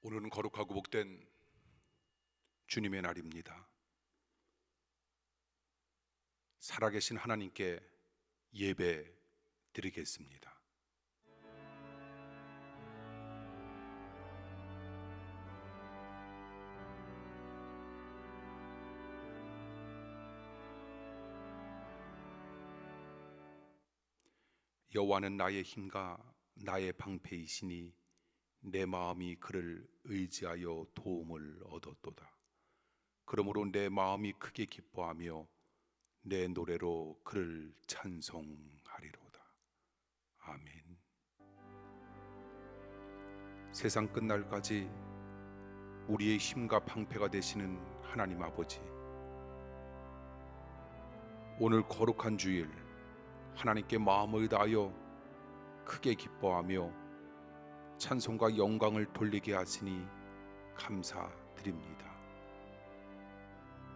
오늘은 거룩하고 복된 주님의 날입니다. 살아계신 하나님께 예배 드리겠습니다. 여호와는 나의 힘과 나의 방패이시니 내 마음이 그를 의지하여 도움을 얻었도다. 그러므로 내 마음이 크게 기뻐하며 내 노래로 그를 찬송하리로다. 아멘. 세상 끝날까지 우리의 힘과 방패가 되시는 하나님 아버지, 오늘 거룩한 주일 하나님께 마음을 다하여 크게 기뻐하며 찬송과 영광을 돌리게 하시니 감사드립니다.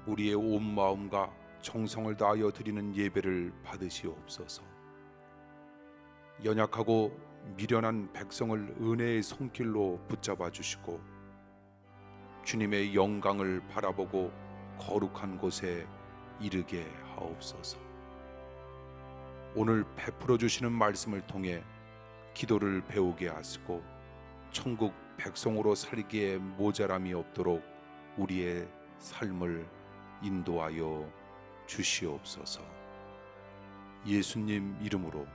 우리의 온 마음과 정성을 다하여 드리는 예배를 받으시옵소서. 연약하고 미련한 백성을 은혜의 손길로 붙잡아 주시고 주님의 영광을 바라보고 거룩한 곳에 이르게 하옵소서. 오늘 베풀어 주시는 말씀을 통해 기도를 배우게 하시고 천국 백성으로 살기에 모자람이 없도록 우리의 삶을 인도하여 주시옵소서. 예수님 이름으로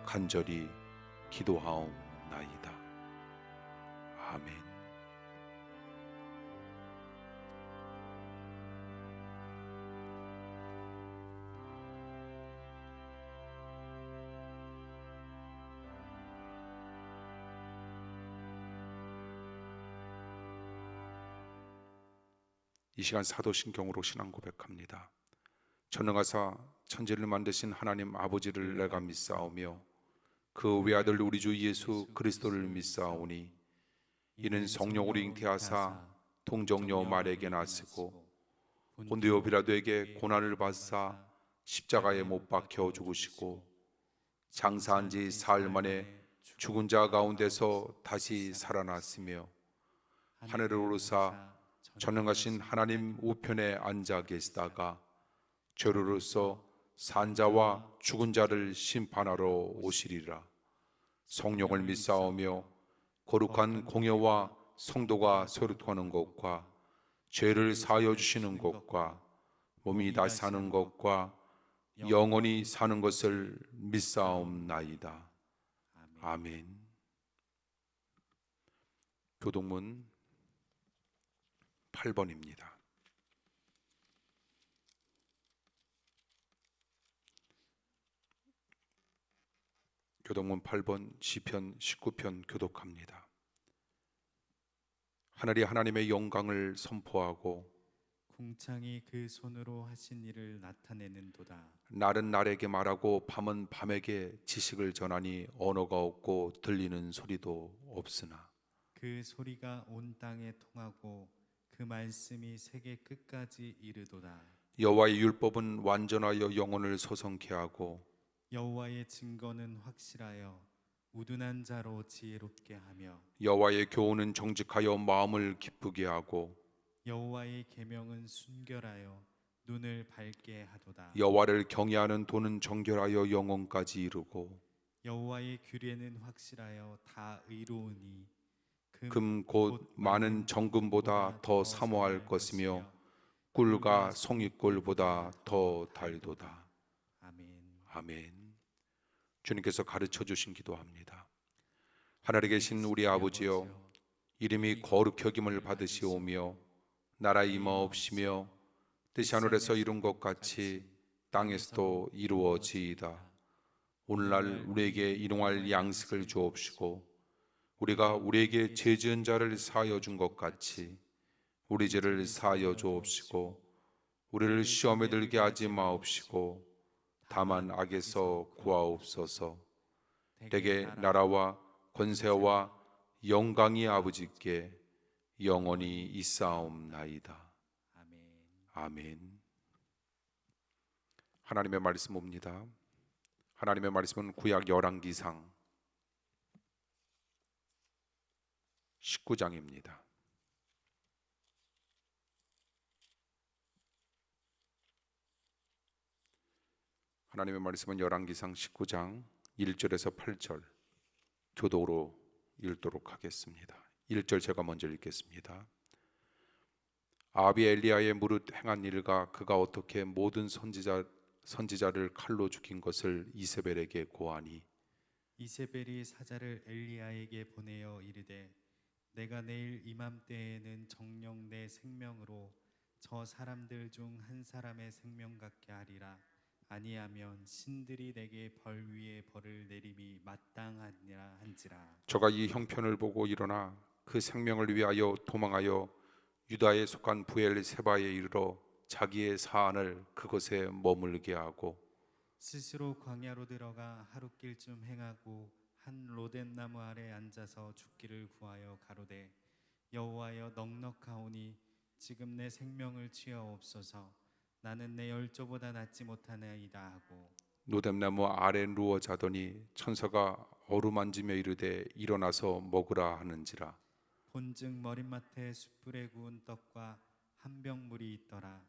간절히 기도하옵나이다. 아멘. 이 시간 사도신경으로 신앙 고백합니다. 전능하사 천지를 만드신 하나님 아버지를 내가 믿사오며 그 외아들 우리 주 예수 그리스도를 믿사오니 이는 성령으로 잉태하사 동정녀 마리아에게 나시고 본디오 빌라도에게 고난을 받사 십자가에 못 박혀 죽으시고 장사한 지 사흘 만에 죽은 자 가운데서 다시 살아났으며 하늘을 오르사 전능하신 하나님 우편에 앉아 계시다가 죄로로서 산자와 죽은 자를 심판하러 오시리라. 성령을 믿사오며 거룩한 공예와 성도가 소릇하는 것과 죄를 사하여 주시는 것과 몸이 다시 사는 것과 영원히 사는 것을 믿사옵나이다. 아멘. 교동문 8번입니다. 교동문 8번 시편 19편 교독합니다. 하늘이 하나님의 영광을 선포하고 궁창이 그 손으로 하신 일을 나타내는도다. 날은 날에게 말하고 밤은 밤에게 지식을 전하니 언어가 없고 들리는 소리도 없으나 그 소리가 온 땅에 통하고 그 말씀이 세계 끝까지 이르도다. 여호와의 율법은 완전하여 영혼을 소성케 하고 여호와의 증거는 확실하여 우둔한 자로 지혜롭게 하며 여호와의 교훈은 정직하여 마음을 기쁘게 하고 여호와의 계명은 순결하여 눈을 밝게 하도다. 여호와를 경외하는 도는 정결하여 영혼까지 이루고 여호와의 규례는 확실하여 다 의로우니 금 곧 많은 정금보다 더 사모할 것이며 꿀과 송이꿀보다 더 달도다. 아멘. 아멘. 주님께서 가르쳐 주신 기도합니다. 하늘에 계신 우리 아버지여, 이름이 거룩히 여김을 받으시오며 나라 임하옵시며 뜻이 하늘에서 이룬 것 같이 땅에서도 이루어지이다. 오늘날 우리에게 일용할 양식을 주옵시고 우리가 우리에게 죄 지은 자를 사하여 준 것 같이 우리 죄를 사하여 주옵시고 우리를 시험에 들게 하지 마옵시고 다만 악에서 구하옵소서. 대개 나라와 권세와 영광이 아버지께 영원히 있사옵나이다. 아멘. 아멘. 하나님의 말씀 옵니다. 하나님의 말씀은 구약 열왕기상 19장입니다. 하나님의 말씀은 열왕기상 19장 1절에서 8절 교독으로 읽도록 하겠습니다. 1절 제가 먼저 읽겠습니다. 아합이 엘리야의 무릇 행한 일과 그가 어떻게 모든 선지자를 칼로 죽인 것을 이세벨에게 고하니 이세벨이 사자를 엘리야에게 보내어 이르되 내가 내일 이맘때에는 정녕 내 생명으로 저 사람들 중 한 사람의 생명 같게 하리라. 아니하면 신들이 내게 벌 위에 벌을 내림이 마땅하니라 한지라. 저가 이 형편을 보고 일어나 그 생명을 위하여 도망하여 유다에 속한 부엘세바에 이르러 자기의 사안을 그곳에 머물게 하고 스스로 광야로 들어가 하룻길쯤 행하고 한 로뎀 나무 아래 앉아서 죽기를 구하여 가로되 여호와여 넉넉하오니 지금 내 생명을 취하옵소서. 나는 내 열조보다 낫지 못하나이다 하고 노뎀나무 아래 누워 자더니 천사가 어루만지며 이르되 일어나서 먹으라 하는지라. 본즉 머릿맡에 숯불에 구운 떡과 한 병 물이 있더라.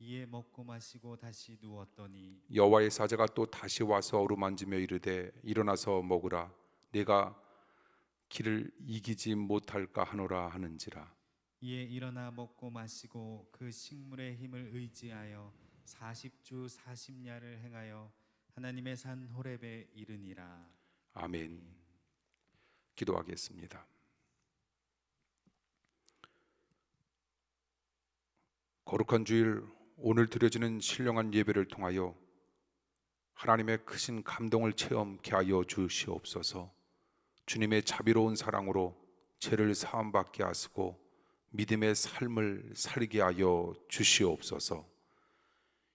이에 먹고 마시고 다시 누웠더니 여호와의 사자가 또 다시 와서 어루만지며 이르되 일어나서 먹으라. 네가 길을 이기지 못할까 하노라 하는지라. 이에 일어나 먹고 마시고 그 식물의 힘을 의지하여 40주 40야를 행하여 하나님의 산 호렙에 이르니라. 아멘. 기도하겠습니다. 거룩한 주일, 오늘 드려지는 신령한 예배를 통하여 하나님의 크신 감동을 체험케 하여 주시옵소서. 주님의 자비로운 사랑으로 죄를 사함받게 하시고 믿음의 삶을 살게 하여 주시옵소서.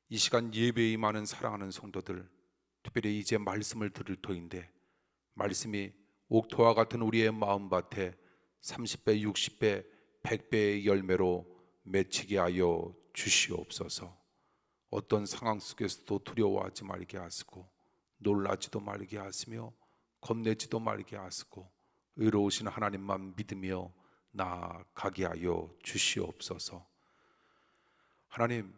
이 시간 예배에 임하는 사랑하는 성도들, 특별히 이제 말씀을 들을 터인데 말씀이 옥토와 같은 우리의 마음밭에 30배, 60배, 100배의 열매로 맺히게 하여 주시옵소서. 어떤 상황 속에서도 두려워하지 말게 하시고 놀라지도 말게 하시며 겁내지도 말게 하시고 의로우신 하나님만 믿으며 나아가게 하여 주시옵소서. 하나님,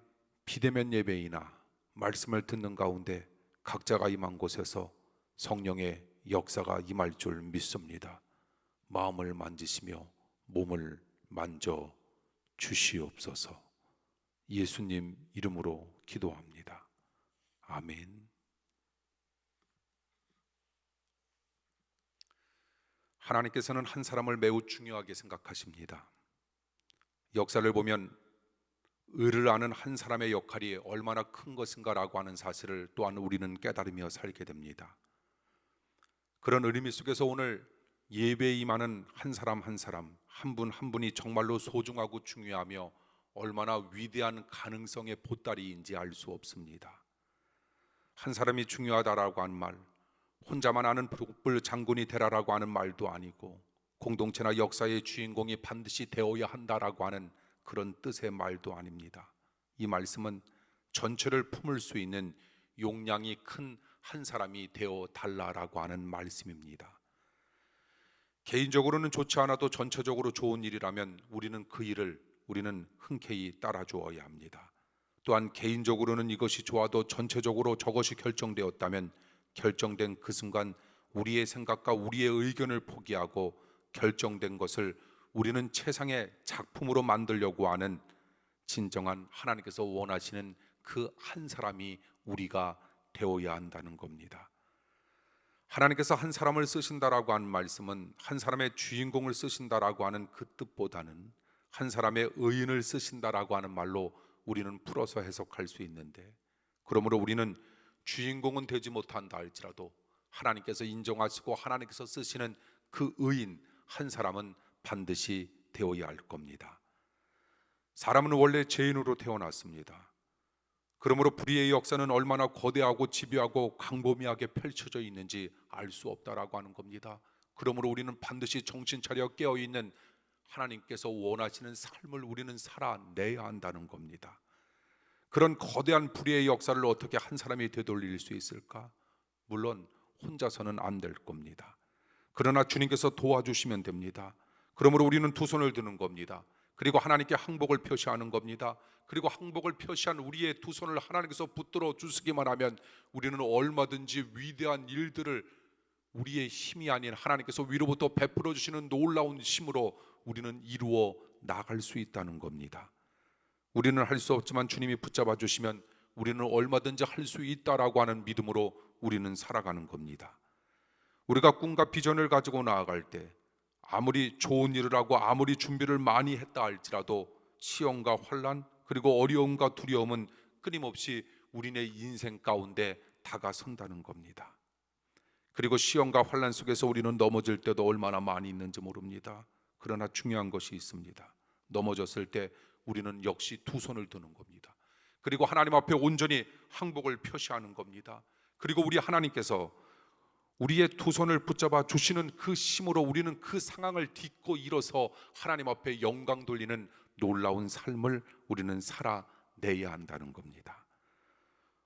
비대면 예배이나 말씀을 듣는 가운데 각자가 임한 곳에서 성령의 역사가 임할 줄 믿습니다. 마음을 만지시며 몸을 만져 주시옵소서. 예수님 이름으로 기도합니다. 아멘. 하나님께서는 한 사람을 매우 중요하게 생각하십니다. 역사를 보면 의를 아는 한 사람의 역할이 얼마나 큰 것인가라고 하는 사실을 또한 우리는 깨달으며 살게 됩니다. 그런 의미 속에서 오늘 예배에 임하는 한 사람 한 사람, 한 분 한 분이 정말로 소중하고 중요하며 얼마나 위대한 가능성의 보따리인지 알 수 없습니다. 한 사람이 중요하다라고 하는 말, 혼자만 아는 북불 장군이 되라라고 하는 말도 아니고 공동체나 역사의 주인공이 반드시 되어야 한다라고 하는 그런 뜻의 말도 아닙니다. 이 말씀은 전체를 품을 수 있는 용량이 큰 한 사람이 되어 달라라고 하는 말씀입니다. 개인적으로는 좋지 않아도 전체적으로 좋은 일이라면 우리는 그 일을 흔쾌히 따라 주어야 합니다. 또한 개인적으로는 이것이 좋아도 전체적으로 저것이 결정되었다면 결정된 그 순간 우리의 생각과 우리의 의견을 포기하고 결정된 것을 우리는 최상의 작품으로 만들려고 하는 진정한 하나님께서 원하시는 그 한 사람이 우리가 되어야 한다는 겁니다. 하나님께서 한 사람을 쓰신다라고 하는 말씀은 한 사람의 주인공을 쓰신다라고 하는 그 뜻보다는 한 사람의 의인을 쓰신다라고 하는 말로 우리는 풀어서 해석할 수 있는데, 그러므로 우리는 주인공은 되지 못한다 할지라도 하나님께서 인정하시고 하나님께서 쓰시는 그 의인 한 사람은 반드시 되어야 할 겁니다. 사람은 원래 죄인으로 태어났습니다. 그러므로 불의의 역사는 얼마나 거대하고 집요하고 광범위하게 펼쳐져 있는지 알 수 없다라고 하는 겁니다. 그러므로 우리는 반드시 정신 차려 깨어있는 하나님께서 원하시는 삶을 우리는 살아내야 한다는 겁니다. 그런 거대한 불의의 역사를 어떻게 한 사람이 되돌릴 수 있을까? 물론 혼자서는 안 될 겁니다. 그러나 주님께서 도와주시면 됩니다. 그러므로 우리는 두 손을 드는 겁니다. 그리고 하나님께 항복을 표시하는 겁니다. 그리고 항복을 표시한 우리의 두 손을 하나님께서 붙들어 주시기만 하면 우리는 얼마든지 위대한 일들을 우리의 힘이 아닌 하나님께서 위로부터 베풀어 주시는 놀라운 힘으로 우리는 이루어 나갈 수 있다는 겁니다. 우리는 할 수 없지만 주님이 붙잡아 주시면 우리는 얼마든지 할 수 있다라고 하는 믿음으로 우리는 살아가는 겁니다. 우리가 꿈과 비전을 가지고 나아갈 때 아무리 좋은 일을 하고 아무리 준비를 많이 했다 할지라도 시험과 환난 그리고 어려움과 두려움은 끊임없이 우리네 인생 가운데 다가선다는 겁니다. 그리고 시험과 환난 속에서 우리는 넘어질 때도 얼마나 많이 있는지 모릅니다. 그러나 중요한 것이 있습니다. 넘어졌을 때 우리는 역시 두 손을 드는 겁니다. 그리고 하나님 앞에 온전히 항복을 표시하는 겁니다. 그리고 우리 하나님께서 우리의 두 손을 붙잡아 주시는 그 힘으로 우리는 그 상황을 딛고 일어서 하나님 앞에 영광 돌리는 놀라운 삶을 우리는 살아내야 한다는 겁니다.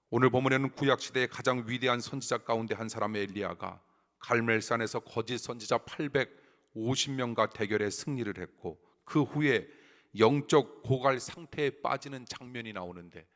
오늘 본문에는 구약시대의 가장 위대한 선지자 가운데 한 사람의 엘리야가 갈멜산에서 거짓 선지자 850명과 대결에 승리를 했고 그 후에 영적 고갈 상태에 빠지는 장면이 나오는데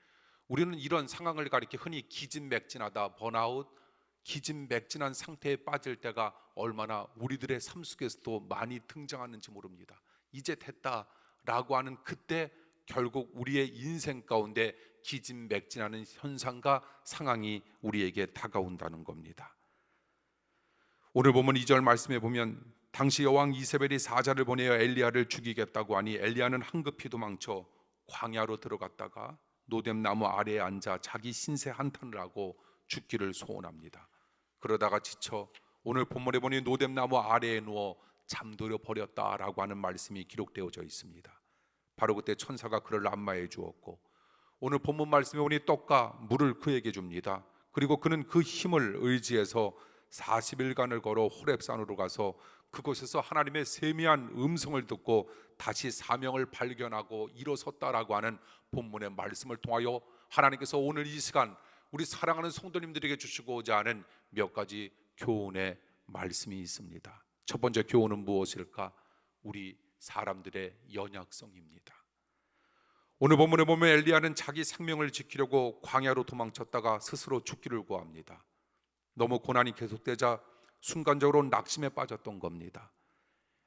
우리는 이런 상황을 가리켜 흔히 기진맥진하다, 번아웃, 기진맥진한 상태에 빠질 때가 얼마나 우리들의 삶 속에서도 많이 등장하는지 모릅니다. 이제 됐다라고 하는 그때 결국 우리의 인생 가운데 기진맥진하는 현상과 상황이 우리에게 다가온다는 겁니다. 오늘 보면 2절 말씀에 보면 당시 여왕 이세벨이 사자를 보내어 엘리야를 죽이겠다고 하니 엘리야는 황급히 도망쳐 광야로 들어갔다가 노뎀나무 아래에 앉아 자기 신세 한탄을 하고 죽기를 소원합니다. 그러다가 지쳐 오늘 본문에 보니 노뎀나무 아래에 누워 잠들어 버렸다라고 하는 말씀이 기록되어져 있습니다. 바로 그때 천사가 그를 안마해 주었고 오늘 본문 말씀에 보니 떡과 물을 그에게 줍니다. 그리고 그는 그 힘을 의지해서 40일간을 걸어 호렙산으로 가서 그곳에서 하나님의 세미한 음성을 듣고 다시 사명을 발견하고 일어섰다라고 하는 본문의 말씀을 통하여 하나님께서 오늘 이 시간 우리 사랑하는 성도님들에게 주시고자 하는 몇 가지 교훈의 말씀이 있습니다. 첫 번째 교훈은 무엇일까? 우리 사람들의 연약성입니다. 오늘 본문에 보면 엘리야는 자기 생명을 지키려고 광야로 도망쳤다가 스스로 죽기를 구합니다. 너무 고난이 계속되자 순간적으로 낙심에 빠졌던 겁니다.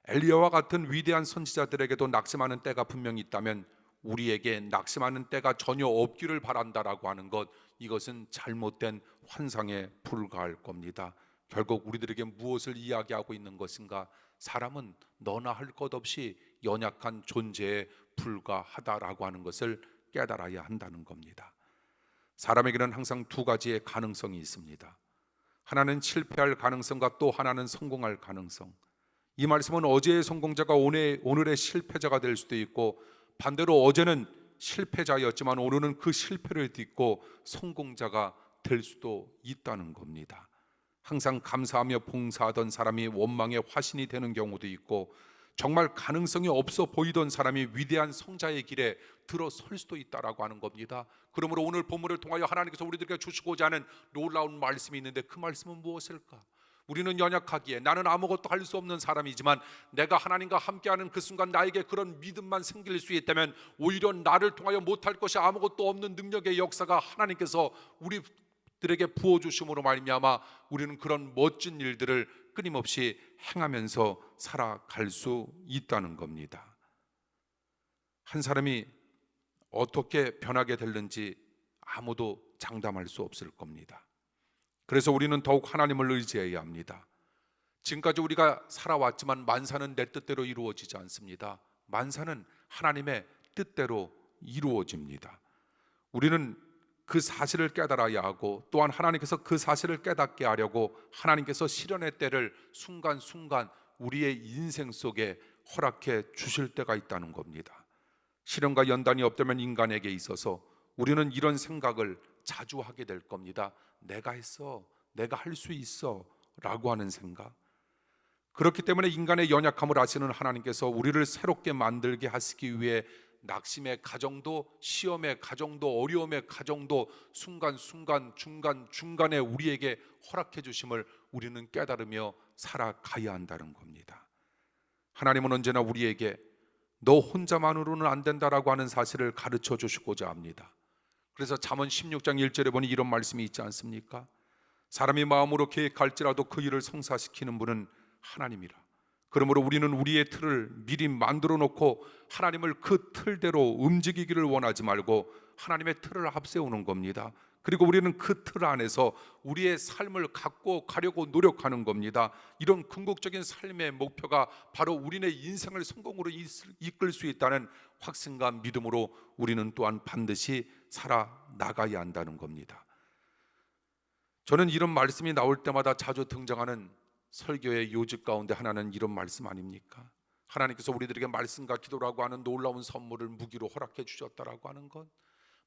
엘리야와 같은 위대한 선지자들에게도 낙심하는 때가 분명히 있다면 우리에게 낙심하는 때가 전혀 없기를 바란다라고 하는 것, 이것은 잘못된 환상에 불과할 겁니다. 결국 우리들에게 무엇을 이야기하고 있는 것인가? 사람은 너나 할 것 없이 연약한 존재에 불과하다라고 하는 것을 깨달아야 한다는 겁니다. 사람에게는 항상 두 가지의 가능성이 있습니다. 하나는 실패할 가능성과 또 하나는 성공할 가능성. 이 말씀은 어제의 성공자가 오늘의 실패자가 될 수도 있고 반대로 어제는 실패자였지만 오늘은 그 실패를 딛고 성공자가 될 수도 있다는 겁니다. 항상 감사하며 봉사하던 사람이 원망의 화신이 되는 경우도 있고 정말 가능성이 없어 보이던 사람이 위대한 성자의 길에 들어설 수도 있다라고 하는 겁니다. 그러므로 오늘 본문을 통하여 하나님께서 우리들에게 주시고자 하는 놀라운 말씀이 있는데 그 말씀은 무엇일까? 우리는 연약하기에 나는 아무것도 할 수 없는 사람이지만 내가 하나님과 함께하는 그 순간 나에게 그런 믿음만 생길 수 있다면 오히려 나를 통하여 못할 것이 아무것도 없는 능력의 역사가 하나님께서 우리들에게 부어주심으로 말미암아 우리는 그런 멋진 일들을 끊임없이 행하면서 살아갈 수 있다는 겁니다. 한 사람이 어떻게 변하게 될는지 아무도 장담할 수 없을 겁니다. 그래서 우리는 더욱 하나님을 의지해야 합니다. 지금까지 우리가 살아왔지만 만사는 내 뜻대로 이루어지지 않습니다. 만사는 하나님의 뜻대로 이루어집니다. 우리는 그 사실을 깨달아야 하고 또한 하나님께서 그 사실을 깨닫게 하려고 하나님께서 시련의 때를 순간순간 우리의 인생 속에 허락해 주실 때가 있다는 겁니다. 시련과 연단이 없다면 인간에게 있어서 우리는 이런 생각을 자주 하게 될 겁니다. 내가 했어, 내가 할 수 있어 라고 하는 생각. 그렇기 때문에 인간의 연약함을 아시는 하나님께서 우리를 새롭게 만들게 하시기 위해 낙심의 가정도, 시험의 가정도, 어려움의 가정도 순간순간 중간중간에 우리에게 허락해 주심을 우리는 깨달으며 살아가야 한다는 겁니다. 하나님은 언제나 우리에게 너 혼자만으로는 안 된다라고 하는 사실을 가르쳐 주시고자 합니다. 그래서 잠언 16장 1절에 보니 이런 말씀이 있지 않습니까? 사람이 마음으로 계획할지라도 그 일을 성사시키는 분은 하나님이라. 그러므로 우리는 우리의 틀을 미리 만들어 놓고 하나님을 그 틀대로 움직이기를 원하지 말고 하나님의 틀을 앞세우는 겁니다. 그리고 우리는 그 틀 안에서 우리의 삶을 갖고 가려고 노력하는 겁니다. 이런 궁극적인 삶의 목표가 바로 우리의 인생을 성공으로 이끌 수 있다는 확신과 믿음으로 우리는 또한 반드시 살아나가야 한다는 겁니다. 저는 이런 말씀이 나올 때마다 자주 등장하는 설교의 요지 가운데 하나는 이런 말씀 아닙니까? 하나님께서 우리들에게 말씀과 기도라고 하는 놀라운 선물을 무기로 허락해 주셨다라고 하는 것,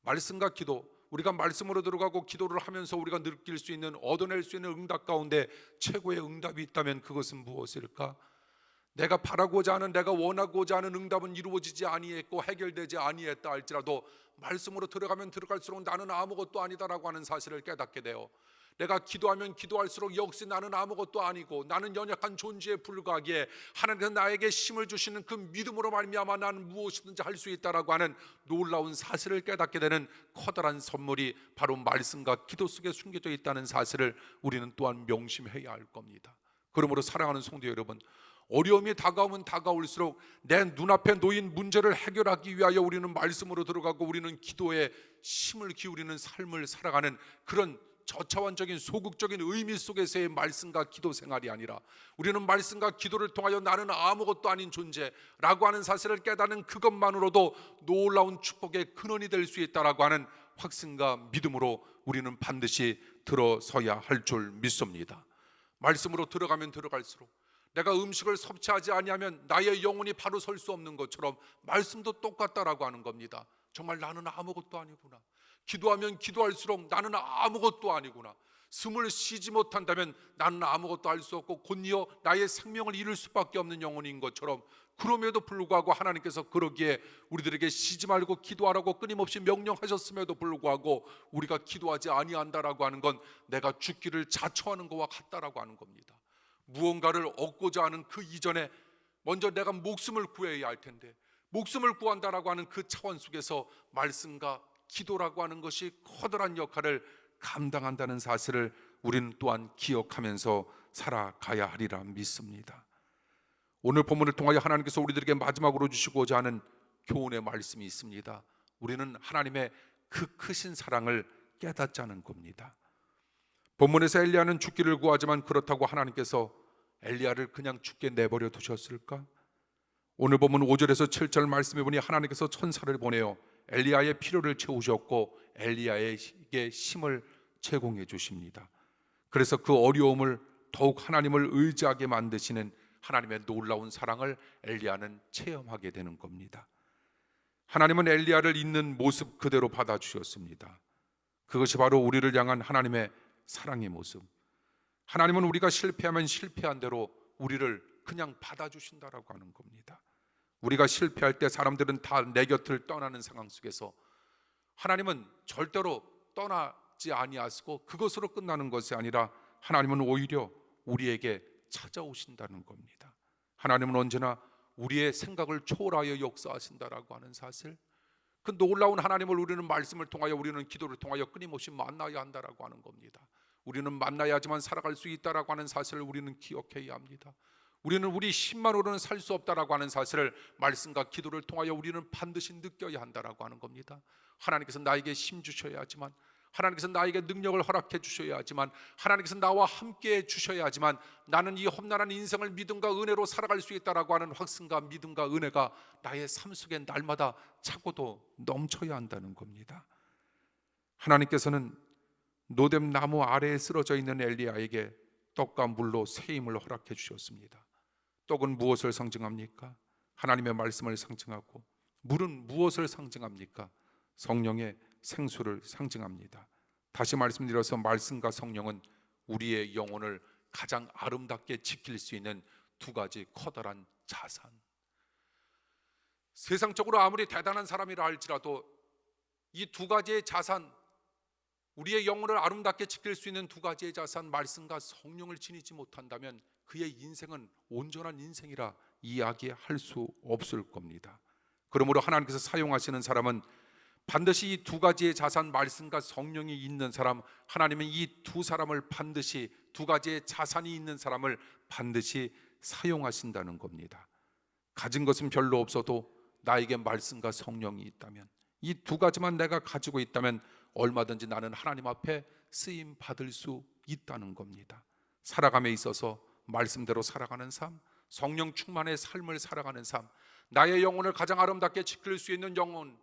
말씀과 기도, 우리가 말씀으로 들어가고 기도를 하면서 우리가 느낄 수 있는, 얻어낼 수 있는 응답 가운데 최고의 응답이 있다면 그것은 무엇일까? 내가 바라고자 하는, 내가 원하고자 하는 응답은 이루어지지 아니했고 해결되지 아니했다 할지라도 말씀으로 들어가면 들어갈수록 나는 아무것도 아니다라고 하는 사실을 깨닫게 돼요. 내가 기도하면 기도할수록 역시 나는 아무것도 아니고 나는 연약한 존재에 불과하기에 하나님께서 나에게 힘을 주시는 그 믿음으로 말미암아 나는 무엇이든지 할 수 있다라고 하는 놀라운 사실을 깨닫게 되는 커다란 선물이 바로 말씀과 기도 속에 숨겨져 있다는 사실을 우리는 또한 명심해야 할 겁니다. 그러므로 사랑하는 성도 여러분, 어려움이 다가오면 다가올수록 내 눈앞에 놓인 문제를 해결하기 위하여 우리는 말씀으로 들어가고 우리는 기도에 힘을 기울이는 삶을 살아가는 그런 저차원적인 소극적인 의미 속에서의 말씀과 기도 생활이 아니라 우리는 말씀과 기도를 통하여 나는 아무것도 아닌 존재라고 하는 사실을 깨닫는 그것만으로도 놀라운 축복의 근원이 될 수 있다라고 하는 확신과 믿음으로 우리는 반드시 들어서야 할 줄 믿습니다. 말씀으로 들어가면 들어갈수록 내가 음식을 섭취하지 아니하면 나의 영혼이 바로 설 수 없는 것처럼 말씀도 똑같다라고 하는 겁니다. 정말 나는 아무것도 아니구나. 기도하면 기도할수록 나는 아무것도 아니구나. 숨을 쉬지 못한다면 나는 아무것도 할 수 없고 곧이어 나의 생명을 잃을 수밖에 없는 영혼인 것처럼, 그럼에도 불구하고 하나님께서 그러기에 우리들에게 쉬지 말고 기도하라고 끊임없이 명령하셨음에도 불구하고 우리가 기도하지 아니한다라고 하는 건 내가 죽기를 자처하는 것과 같다라고 하는 겁니다. 무언가를 얻고자 하는 그 이전에 먼저 내가 목숨을 구해야 할 텐데, 목숨을 구한다라고 하는 그 차원 속에서 말씀과 기도라고 하는 것이 커다란 역할을 감당한다는 사실을 우리는 또한 기억하면서 살아가야 하리라 믿습니다. 오늘 본문을 통하여 하나님께서 우리들에게 마지막으로 주시고자 하는 교훈의 말씀이 있습니다. 우리는 하나님의 그 크신 사랑을 깨닫자는 겁니다. 본문에서 엘리야는 죽기를 구하지만 그렇다고 하나님께서 엘리야를 그냥 죽게 내버려 두셨을까? 오늘 본문 5절에서 7절 말씀해 보니 하나님께서 천사를 보내어 엘리야의 필요를 채우셨고 엘리야에게 힘을 제공해 주십니다. 그래서 그 어려움을 더욱 하나님을 의지하게 만드시는 하나님의 놀라운 사랑을 엘리야는 체험하게 되는 겁니다. 하나님은 엘리야를 있는 모습 그대로 받아주셨습니다. 그것이 바로 우리를 향한 하나님의 사랑의 모습. 하나님은 우리가 실패하면 실패한 대로 우리를 그냥 받아주신다라고 하는 겁니다. 우리가 실패할 때 사람들은 다 내 곁을 떠나는 상황 속에서 하나님은 절대로 떠나지 아니하시고 그것으로 끝나는 것이 아니라 하나님은 오히려 우리에게 찾아오신다는 겁니다. 하나님은 언제나 우리의 생각을 초월하여 역사하신다라고 하는 사실, 그 놀라운 하나님을 우리는 말씀을 통하여, 우리는 기도를 통하여 끊임없이 만나야 한다라고 하는 겁니다. 우리는 만나야지만 살아갈 수 있다라고 하는 사실을 우리는 기억해야 합니다. 우리는 우리 힘만으로는 살 수 없다라고 하는 사실을 말씀과 기도를 통하여 우리는 반드시 느껴야 한다라고 하는 겁니다. 하나님께서 나에게 힘 주셔야 하지만, 하나님께서 나에게 능력을 허락해 주셔야 하지만, 하나님께서 나와 함께 주셔야 하지만 나는 이 험난한 인생을 믿음과 은혜로 살아갈 수 있다라고 하는 확신과 믿음과 은혜가 나의 삶 속에 날마다 차고도 넘쳐야 한다는 겁니다. 하나님께서는 노뎀 나무 아래에 쓰러져 있는 엘리야에게 떡과 물로 새 힘을 허락해 주셨습니다. 떡은 무엇을 상징합니까? 하나님의 말씀을 상징하고, 물은 무엇을 상징합니까? 성령의 생수를 상징합니다. 다시 말씀드려서 말씀과 성령은 우리의 영혼을 가장 아름답게 지킬 수 있는 두 가지 커다란 자산. 세상적으로 아무리 대단한 사람이라 할지라도 이 두 가지의 자산, 우리의 영혼을 아름답게 지킬 수 있는 두 가지의 자산, 말씀과 성령을 지니지 못한다면 그의 인생은 온전한 인생이라 이야기할 수 없을 겁니다. 그러므로 하나님께서 사용하시는 사람은 반드시 이 두 가지의 자산, 말씀과 성령이 있는 사람, 하나님은 이 두 사람을 반드시, 두 가지의 자산이 있는 사람을 반드시 사용하신다는 겁니다. 가진 것은 별로 없어도 나에게 말씀과 성령이 있다면, 이 두 가지만 내가 가지고 있다면 얼마든지 나는 하나님 앞에 쓰임 받을 수 있다는 겁니다. 살아감에 있어서 말씀대로 살아가는 삶, 성령 충만의 삶을 살아가는 삶, 나의 영혼을 가장 아름답게 지킬 수 있는, 영혼을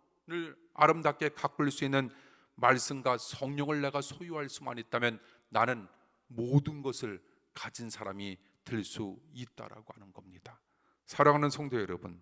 아름답게 가꿀 수 있는 말씀과 성령을 내가 소유할 수만 있다면 나는 모든 것을 가진 사람이 될 수 있다라고 하는 겁니다. 사랑하는 성도 여러분,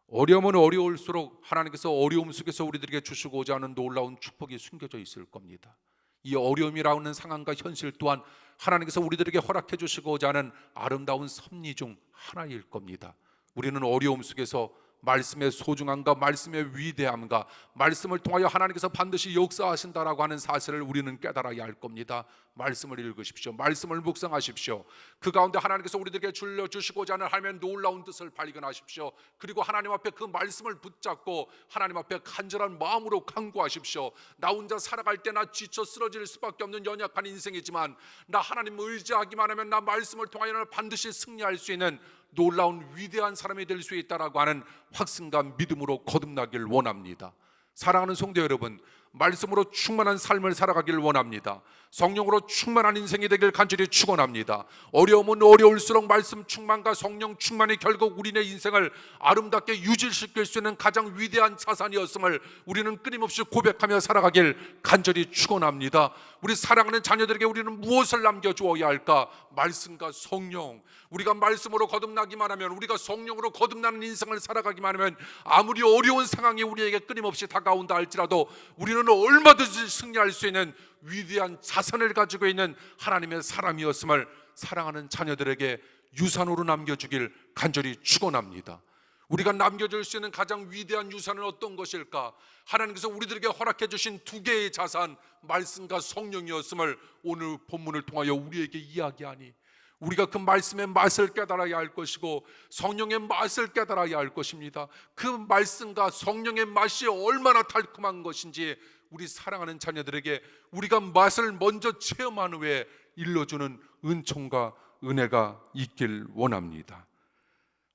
어려움은 어려울수록 하나님께서 어려움 속에서 우리들에게 주시고자 하는 놀라운 축복이 숨겨져 있을 겁니다. 이 어려움이라는 상황과 현실 또한 하나님께서 우리들에게 허락해 주시고자 하는 아름다운 섭리 중 하나일 겁니다. 우리는 어려움 속에서 말씀의 소중함과 말씀의 위대함과 말씀을 통하여 하나님께서 반드시 역사하신다라고 하는 사실을 우리는 깨달아야 할 겁니다. 말씀을 읽으십시오. 말씀을 묵상하십시오. 그 가운데 하나님께서 우리들에게 주시고자 하는 하나님의 놀라운 뜻을 발견하십시오. 그리고 하나님 앞에 그 말씀을 붙잡고 하나님 앞에 간절한 마음으로 간구하십시오. 나 혼자 살아갈 때 나 지쳐 쓰러질 수밖에 없는 연약한 인생이지만 나 하나님을 의지하기만 하면 나 말씀을 통하여 반드시 승리할 수 있는 놀라운 위대한 사람이 될 수 있다라고 하는 확신과 믿음으로 거듭나길 원합니다. 사랑하는 성도 여러분, 말씀으로 충만한 삶을 살아가길 원합니다. 성령으로 충만한 인생이 되길 간절히 축원합니다. 어려움은 어려울수록 말씀 충만과 성령 충만이 결국 우리의 인생을 아름답게 유지시킬 수 있는 가장 위대한 자산이었음을 우리는 끊임없이 고백하며 살아가길 간절히 축원합니다. 우리 사랑하는 자녀들에게 우리는 무엇을 남겨주어야 할까? 말씀과 성령. 우리가 말씀으로 거듭나기만 하면, 우리가 성령으로 거듭나는 인생을 살아가기만 하면 아무리 어려운 상황이 우리에게 끊임없이 다가온다 할지라도 우리는 얼마든지 승리할 수 있는 위대한 자산을 가지고 있는 하나님의 사람이었음을 사랑하는 자녀들에게 유산으로 남겨주길 간절히 축원합니다. 우리가 남겨줄 수 있는 가장 위대한 유산은 어떤 것일까? 하나님께서 우리들에게 허락해 주신 두 개의 자산, 말씀과 성령이었음을 오늘 본문을 통하여 우리에게 이야기하니 우리가 그 말씀의 맛을 깨달아야 할 것이고 성령의 맛을 깨달아야 할 것입니다. 그 말씀과 성령의 맛이 얼마나 달콤한 것인지 우리 사랑하는 자녀들에게 우리가 맛을 먼저 체험한 후에 일러주는 은총과 은혜가 있길 원합니다.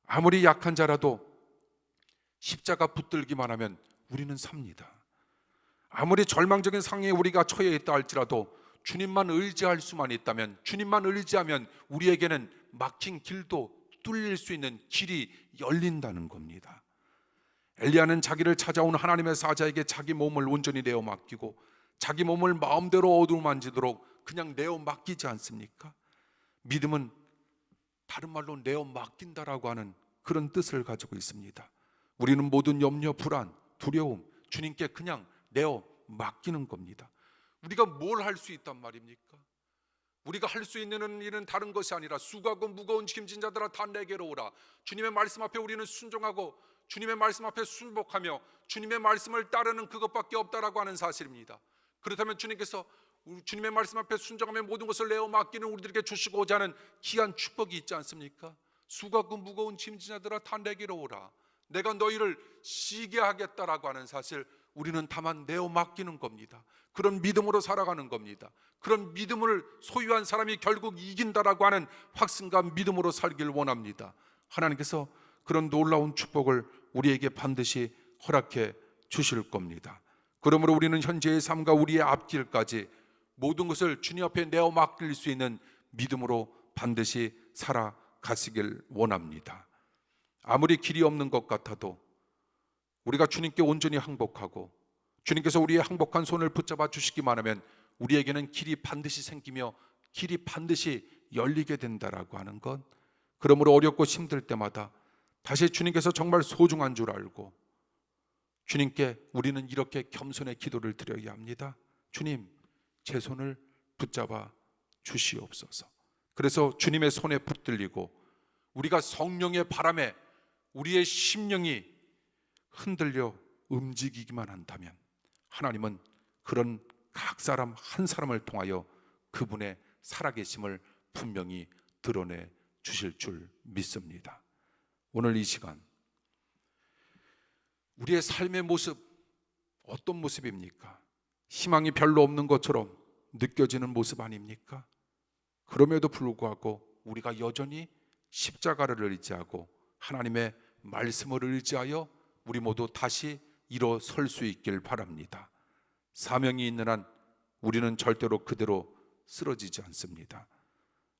아무리 약한 자라도 십자가 붙들기만 하면 우리는 삽니다. 아무리 절망적인 상황에 우리가 처해 있다 할지라도 주님만 의지할 수만 있다면, 주님만 의지하면 우리에게는 막힌 길도 뚫릴 수 있는 길이 열린다는 겁니다. 엘리야는 자기를 찾아온 하나님의 사자에게 자기 몸을 온전히 내어 맡기고 자기 몸을 마음대로 어루만지도록 그냥 내어 맡기지 않습니까? 믿음은 다른 말로 내어 맡긴다라고 하는 그런 뜻을 가지고 있습니다. 우리는 모든 염려, 불안, 두려움 주님께 그냥 내어 맡기는 겁니다. 우리가 뭘 할 수 있단 말입니까? 우리가 할 수 있는 일은 다른 것이 아니라 수고하고 무거운 짐진 자들아 다 내게로 오라. 주님의 말씀 앞에 우리는 순종하고 주님의 말씀 앞에 순복하며 주님의 말씀을 따르는 그것밖에 없다라고 하는 사실입니다. 그렇다면 주님께서 주님의 말씀 앞에 순종하며 모든 것을 내어 맡기는 우리들에게 주시고자 하는 귀한 축복이 있지 않습니까? 수고하고 무거운 짐진 자들아 다 내게로 오라. 내가 너희를 쉬게 하겠다라고 하는 사실, 우리는 다만 내어 맡기는 겁니다. 그런 믿음으로 살아가는 겁니다. 그런 믿음을 소유한 사람이 결국 이긴다라고 하는 확신과 믿음으로 살길 원합니다. 하나님께서 그런 놀라운 축복을 우리에게 반드시 허락해 주실 겁니다. 그러므로 우리는 현재의 삶과 우리의 앞길까지 모든 것을 주님 앞에 내어 맡길 수 있는 믿음으로 반드시 살아가시길 원합니다. 아무리 길이 없는 것 같아도 우리가 주님께 온전히 항복하고 주님께서 우리의 항복한 손을 붙잡아 주시기만 하면 우리에게는 길이 반드시 생기며 길이 반드시 열리게 된다라고 하는 것. 그러므로 어렵고 힘들 때마다 다시 주님께서 정말 소중한 줄 알고 주님께 우리는 이렇게 겸손의 기도를 드려야 합니다. 주님, 제 손을 붙잡아 주시옵소서. 그래서 주님의 손에 붙들리고 우리가 성령의 바람에 우리의 심령이 흔들려 움직이기만 한다면 하나님은 그런 각 사람 한 사람을 통하여 그분의 살아계심을 분명히 드러내 주실 줄 믿습니다. 오늘 이 시간 우리의 삶의 모습 어떤 모습입니까? 희망이 별로 없는 것처럼 느껴지는 모습 아닙니까? 그럼에도 불구하고 우리가 여전히 십자가를 의지하고 하나님의 말씀을 의지하여 우리 모두 다시 일어설 수 있길 바랍니다. 사명이 있는 한 우리는 절대로 그대로 쓰러지지 않습니다.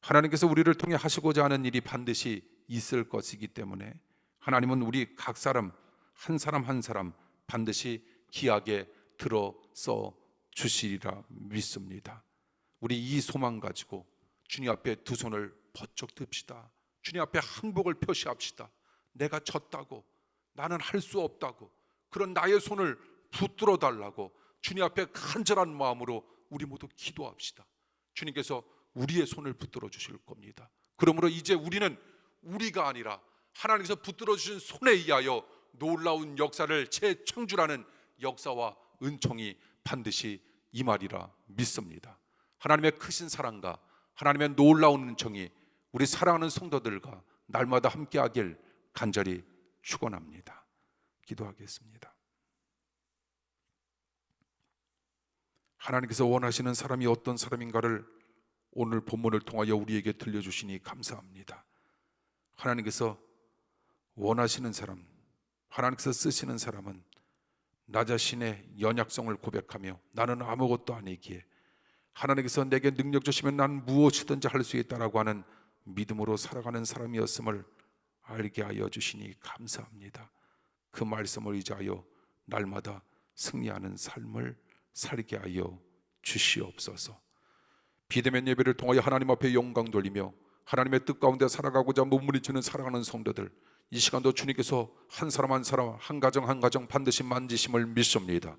하나님께서 우리를 통해 하시고자 하는 일이 반드시 있을 것이기 때문에 하나님은 우리 각 사람 한 사람 한 사람 반드시 귀하게 들어서 주시리라 믿습니다. 우리 이 소망 가지고 주님 앞에 두 손을 번쩍 듭시다. 주님 앞에 항복을 표시합시다. 내가 졌다고, 나는 할 수 없다고, 그런 나의 손을 붙들어 달라고 주님 앞에 간절한 마음으로 우리 모두 기도합시다. 주님께서 우리의 손을 붙들어 주실 겁니다. 그러므로 이제 우리는 우리가 아니라 하나님께서 붙들어 주신 손에 의하여 놀라운 역사를 재창출하는 역사와 은총이 반드시 임하리라 믿습니다. 하나님의 크신 사랑과 하나님의 놀라운 은총이 우리 사랑하는 성도들과 날마다 함께하길 간절히 축원합니다. 기도하겠습니다. 하나님께서 원하시는 사람이 어떤 사람인가를 오늘 본문을 통하여 우리에게 들려주시니 감사합니다. 하나님께서 원하시는 사람, 하나님께서 쓰시는 사람은 나 자신의 연약성을 고백하며 나는 아무것도 아니기에 하나님께서 내게 능력 주시면 난 무엇이든지 할 수 있다라고 하는 믿음으로 살아가는 사람이었음을 알게 하여 주시니 감사합니다. 그 말씀을 의지하여 날마다 승리하는 삶을 살게 하여 주시옵소서. 비대면 예배를 통하여 하나님 앞에 영광 돌리며 하나님의 뜻 가운데 살아가고자 몸부림치는 사랑하는 성도들, 이 시간도 주님께서 한 사람 한 사람, 한 가정 한 가정 반드시 만지심을 믿습니다.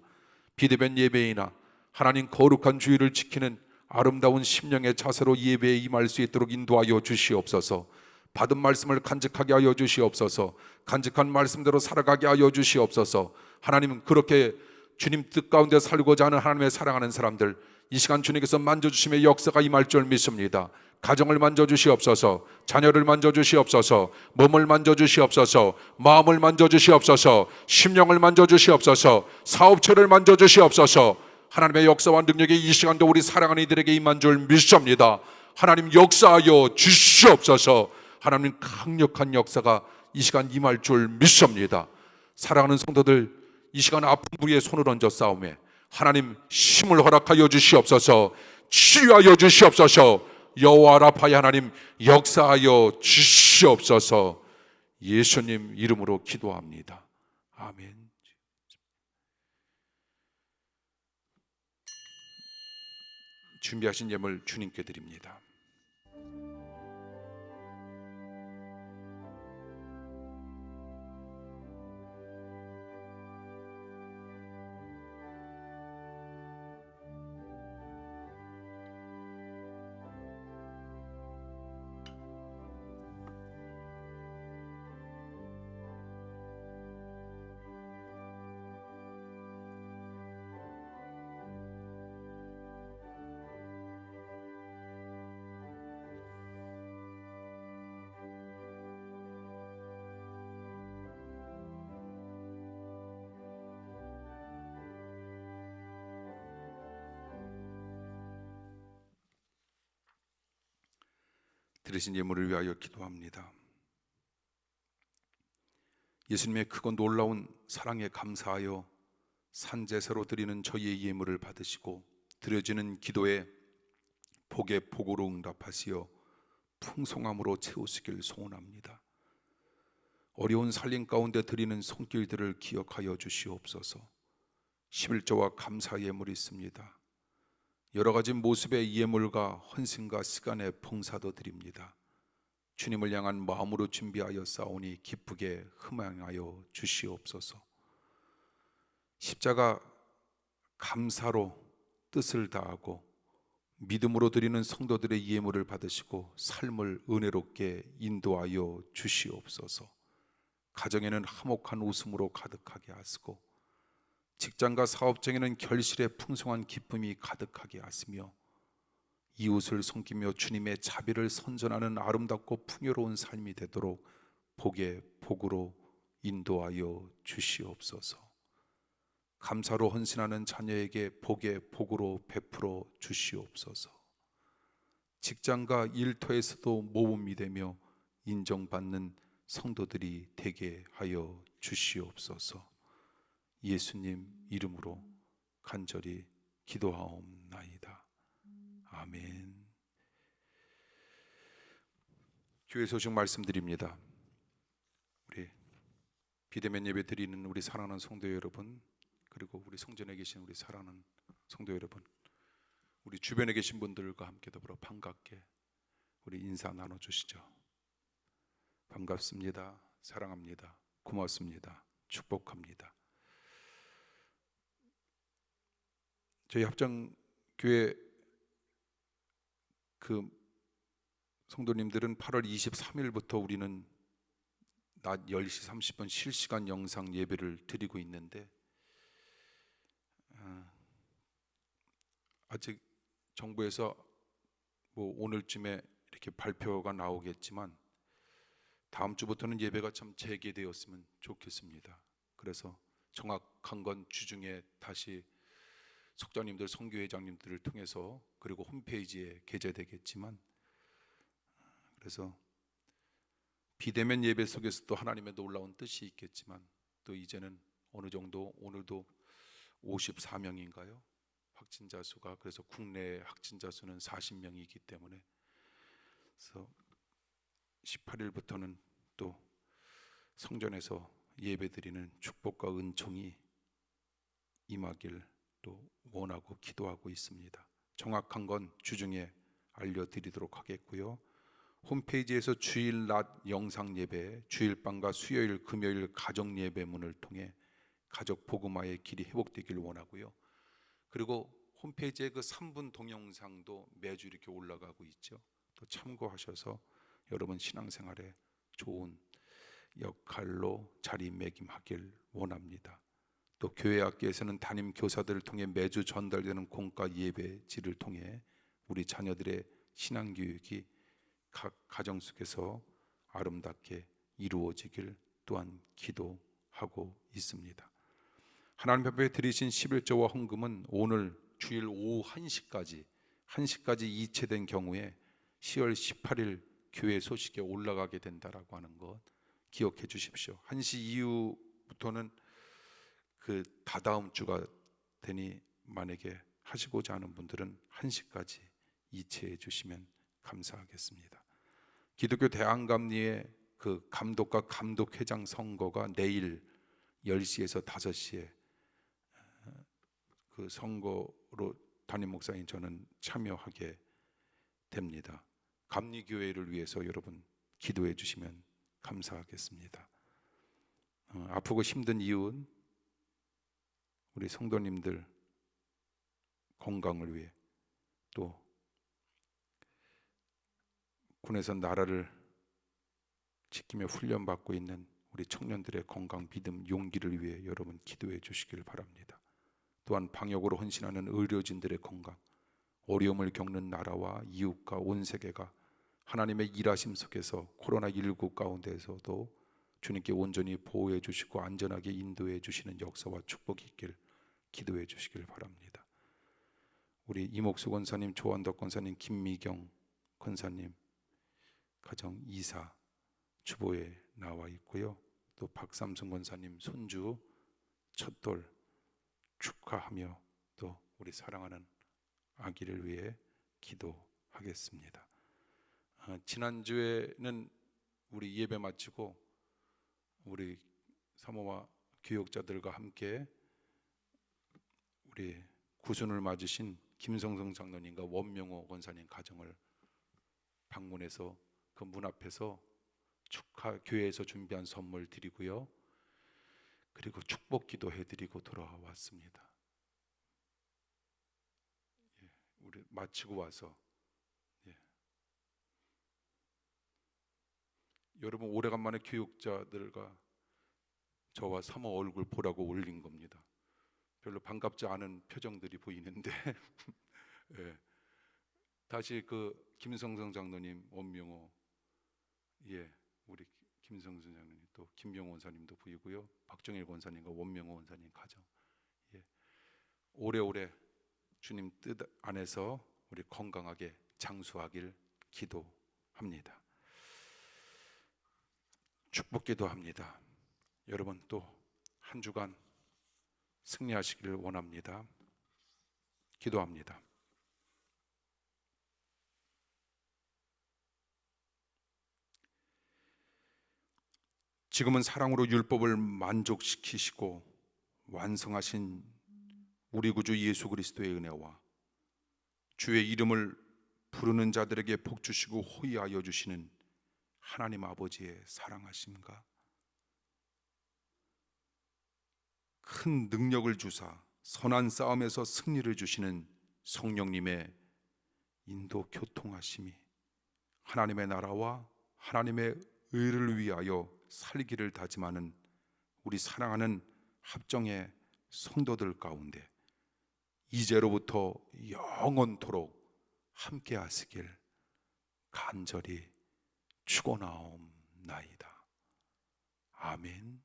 비대면 예배이나 하나님 거룩한 주의를 지키는 아름다운 심령의 자세로 예배에 임할 수 있도록 인도하여 주시옵소서. 받은 말씀을 간직하게 하여 주시옵소서. 간직한 말씀대로 살아가게 하여 주시옵소서. 하나님은 그렇게 주님 뜻 가운데 살고자 하는 하나님의 사랑하는 사람들, 이 시간 주님께서 만져주심의 역사가 임할 줄 믿습니다. 가정을 만져주시옵소서. 자녀를 만져주시옵소서. 몸을 만져주시옵소서. 마음을 만져주시옵소서. 심령을 만져주시옵소서. 사업체를 만져주시옵소서. 하나님의 역사와 능력이 이 시간도 우리 사랑하는 이들에게 임한 줄 믿습니다. 하나님 역사하여 주시옵소서. 하나님 강력한 역사가 이 시간 임할 줄 믿습니다. 사랑하는 성도들, 이 시간 아픈 부위에 손을 얹어 싸움에 하나님 힘을 허락하여 주시옵소서. 치유하여 주시옵소서. 여호와 라파의 하나님 역사하여 주시옵소서. 예수님 이름으로 기도합니다. 아멘. 준비하신 예물 주님께 드립니다. 드리신 예물을 위하여 기도합니다. 예수님의 크고 놀라운 사랑에 감사하여 산제사로 드리는 저희의 예물을 받으시고 드려지는 기도에 복의 복으로 응답하시어 풍성함으로 채우시길 소원합니다. 어려운 살림 가운데 드리는 손길들을 기억하여 주시옵소서. 11조와 감사 예물이 있습니다. 여러 가지 모습의 예물과 헌신과 시간의 봉사도 드립니다. 주님을 향한 마음으로 준비하여 싸우니 기쁘게 흠양하여 주시옵소서. 십자가 감사로 뜻을 다하고 믿음으로 드리는 성도들의 예물을 받으시고 삶을 은혜롭게 인도하여 주시옵소서. 가정에는 화목한 웃음으로 가득하게 하시고 직장과 사업장에는 결실의 풍성한 기쁨이 가득하게 하시며 이웃을 섬기며 주님의 자비를 선전하는 아름답고 풍요로운 삶이 되도록 복의 복으로 인도하여 주시옵소서. 감사로 헌신하는 자녀에게 복의 복으로 베풀어 주시옵소서. 직장과 일터에서도 모범이 되며 인정받는 성도들이 되게 하여 주시옵소서. 예수님 이름으로 간절히 기도하옵나이다. 아멘. 교회 소식 말씀드립니다. 우리 비대면 예배 드리는 우리 사랑하는 성도 여러분, 그리고 우리 성전에 계신 우리 사랑하는 성도 여러분, 우리 주변에 계신 분들과 함께 더불어 반갑게 우리 인사 나눠주시죠. 반갑습니다. 사랑합니다. 고맙습니다. 축복합니다. 저희 합정교회 그 성도님들은 8월 23일부터 우리는 낮 10시 30분 실시간 영상 예배를 드리고 있는데 아직 정부에서 뭐 오늘쯤에 이렇게 발표가 나오겠지만 다음 주부터는 예배가 참 재개되었으면 좋겠습니다. 그래서 정확한 건 주중에 다시 석장님들, 선교회장님들을 통해서 그리고 홈페이지에 게재되겠지만, 그래서 비대면 예배 속에서도 하나님의 놀라운 뜻이 있겠지만 또 이제는 어느 정도 오늘도 54명인가요? 확진자 수가, 그래서 국내 확진자 수는 40명이기 때문에 그래서 18일부터는 또 성전에서 예배드리는 축복과 은총이 임하길 또 원하고 기도하고 있습니다. 정확한 건 주중에 알려드리도록 하겠고요. 홈페이지에서 주일 낮 영상 예배, 주일 밤과 수요일 금요일 가정 예배문을 통해 가족 복음화의 길이 회복되길 원하고요. 그리고 홈페이지에 그 3분 동영상도 매주 이렇게 올라가고 있죠. 또 참고하셔서 여러분 신앙생활에 좋은 역할로 자리매김하길 원합니다. 또 교회 학교에서는 담임 교사들을 통해 매주 전달되는 공과 예배지를 통해 우리 자녀들의 신앙교육이 각 가정 속에서 아름답게 이루어지길 또한 기도하고 있습니다. 하나님 앞에 드리신 11조와 헌금은 오늘 주일 오후 1시까지 이체된 경우에 10월 18일 교회 소식에 올라가게 된다라고 하는 것 기억해 주십시오. 1시 이후부터는 그 다다음 주가 되니 만약에 하시고자 하는 분들은 1시까지 이체해 주시면 감사하겠습니다. 기독교 대한감리의 그 감독과 감독회장 선거가 내일 10시에서 5시에 그 선거로 담임 목사인 저는 참여하게 됩니다. 감리교회를 위해서 여러분 기도해 주시면 감사하겠습니다. 아프고 힘든 이웃, 우리 성도님들 건강을 위해, 또 군에서 나라를 지키며 훈련받고 있는 우리 청년들의 건강, 믿음, 용기를 위해 여러분 기도해 주시길 바랍니다. 또한 방역으로 헌신하는 의료진들의 건강, 어려움을 겪는 나라와 이웃과 온 세계가 하나님의 일하심 속에서 코로나19 가운데에서도 주님께 온전히 보호해 주시고 안전하게 인도해 주시는 역사와 축복이 있길 기도해 주시길 바랍니다. 우리 이목수 권사님, 조한덕 권사님, 김미경 권사님 가정 이사 주보에 나와 있고요. 또 박삼순 권사님 손주 첫돌 축하하며 또 우리 사랑하는 아기를 위해 기도하겠습니다. 지난주에는 우리 예배 마치고 우리 사모와 교역자들과 함께 우리 구순을 맞으신 김성성 장로님과 원명호 권사님 가정을 방문해서 그 문 앞에서 축하 교회에서 준비한 선물 드리고요. 그리고 축복 기도해 드리고 돌아왔습니다. 우리 마치고 와서 여러분 오래간만에 교육자들과 저와 사모 얼굴 보라고 올린 겁니다. 별로 반갑지 않은 표정들이 보이는데 다시 그 김성성 장로님, 원명호, 예, 우리 김성성 장로님, 또 김병호 원사님도 보이고요. 박정일 원사님과 원명호 원사님 가정, 예, 오래오래 주님 뜻 안에서 우리 건강하게 장수하길 기도합니다. 축복기도 합니다. 여러분 또 한 주간 승리하시기를 원합니다. 기도합니다. 지금은 사랑으로 율법을 만족시키시고 완성하신 우리 구주 예수 그리스도의 은혜와 주의 이름을 부르는 자들에게 복 주시고 호의하여 주시는 하나님 아버지의 사랑하심과 큰 능력을 주사 선한 싸움에서 승리를 주시는 성령님의 인도 교통하심이 하나님의 나라와 하나님의 의를 위하여 살기를 다짐하는 우리 사랑하는 합정의 성도들 가운데 이제로부터 영원토록 함께 하시길 간절히 축원하옵나이다. 아멘.